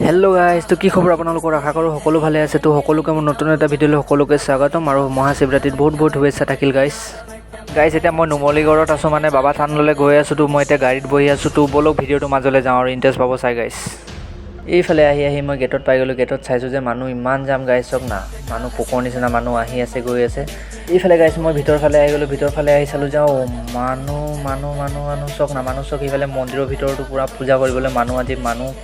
Hello' guys, তো কি খবৰ আপোনালোকৰ? আশা কৰোঁ সকলো ভালে আছে। তো সকলোকে মোৰ নতুন এটা ভিডিঅ'লৈ সকলোকে স্বাগতম আৰু মহাশিৱৰাত্ৰিত বহুত বহুত শুভেচ্ছা থাকিল গাইজ। এতিয়া মই নুমলীগড়ত আছোঁ, মানে বাবা থানলৈ গৈ আছোঁ। তো মই এতিয়া গাড়ীত বহি আছোঁ। তো বলক ভিডিঅ'টো মাজলৈ যাওঁ আৰু ইণ্টাৰেষ্ট পাব চাই গাইজ। এইফালে আহি মই গেটত পাই গ'লোঁ। গেটত চাইছোঁ যে মানুহ ইমান যাম গাইজ, চক না মানুহ পোকৰ নিচিনা মানুহ আহি আছে গৈ আছে। এইফালে গাইজ মই ভিতৰ ফালে আহি গ'লোঁ। ভিতৰ ফালে আহি চালোঁ যে মানুহ চক না মানুহ চক। এইফালে মন্দিৰৰ ভিতৰতো পূৰা পূজা কৰিবলৈ মানুহ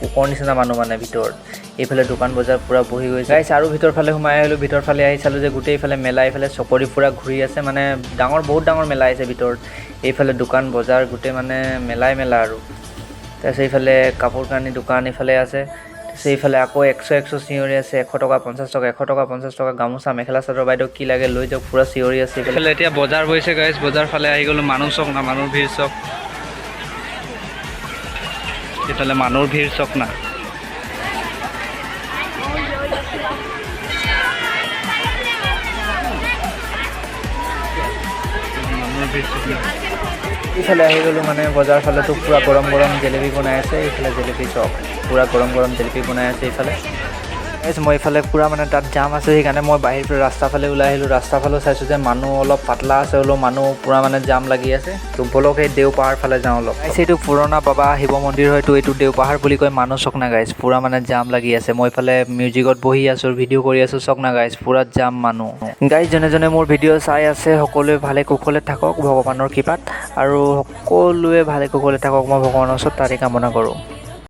পোকৰ নিচিনা মানুহ মানে ভিতৰত। এইফালে দোকান বজাৰ পূৰা বহি গৈছে গাইজ। আৰু ভিতৰ ফালে সোমাই আহিলোঁ। ভিতৰ ফালে আহি চালোঁ যে গোটেই ইফালে মেলা, এইফালে চকৰি পূৰা ঘূৰি আছে, মানে বহুত ডাঙৰ মেলা আহিছে ভিতৰত। এইফালে দোকান বজাৰ গোটেই মানে মেলা আৰু তাৰপিছত এইফালে কাপোৰ কানি দোকান এইফালে আছে। তাৰপিছত এইফালে আকৌ 100 চিঞৰি আছে, 100 টকা 50 টকা, 100 টকা 50 টকা, গামোচা মেখেলা চাদৰ বাইদেউ কি লাগে লৈ যাওক, পূৰা চিঞৰি আছে। এইফালে এতিয়া বজাৰ বহিছে গাইজ। বজাৰ ফালে আহি গ'লোঁ। মানুহ চক না মানুহৰ ভিৰ চক। এইফালে মানুহৰ ভিৰ চক না। এইফালে আহি গ'লোঁ, মানে বজাৰ ফালেতো পূৰা গৰম জেলেপি বনাই আছে। এইফালে জেলেপি চক, পূৰা গৰম জেলেপি বনাই আছে এইফালে। মই এইফালে পূৰা মানে তাত জাম আছে, সেইকাৰণে মই বাহিৰ পৰা ৰাস্তা ফালে ওলাই আহিলোঁ। ৰাস্তা ফালেও চাইছোঁ যে মানুহ অলপ পাতলা আছে, হ'লেও মানুহ পূৰা মানে জাম লাগি আছে। তো বলক সেই দেওপাহাৰ ফালে যাওঁ অলপ। এইটো পুৰণা বাবা শিৱ মন্দিৰ হয়তো, এইটো দেওপাহাৰ বুলি কয়। মানুহ চক না গাইজ, পূৰা মানে জাম লাগি আছে। মই এইফালে মিউজিকত বহি আছোঁ, ভিডিঅ' কৰি আছোঁ, চক না গাইজ, পূৰা জাম মানুহ গাইজ। যোনে মোৰ ভিডিঅ' চাই আছে সকলোৱে ভালে কুশলে থাকক ভগৱানৰ কৃপাত, আৰু সকলোৱে ভালে কুশলে থাকক, মই ভগৱানৰ ওচৰত তাৰে কামনা কৰোঁ।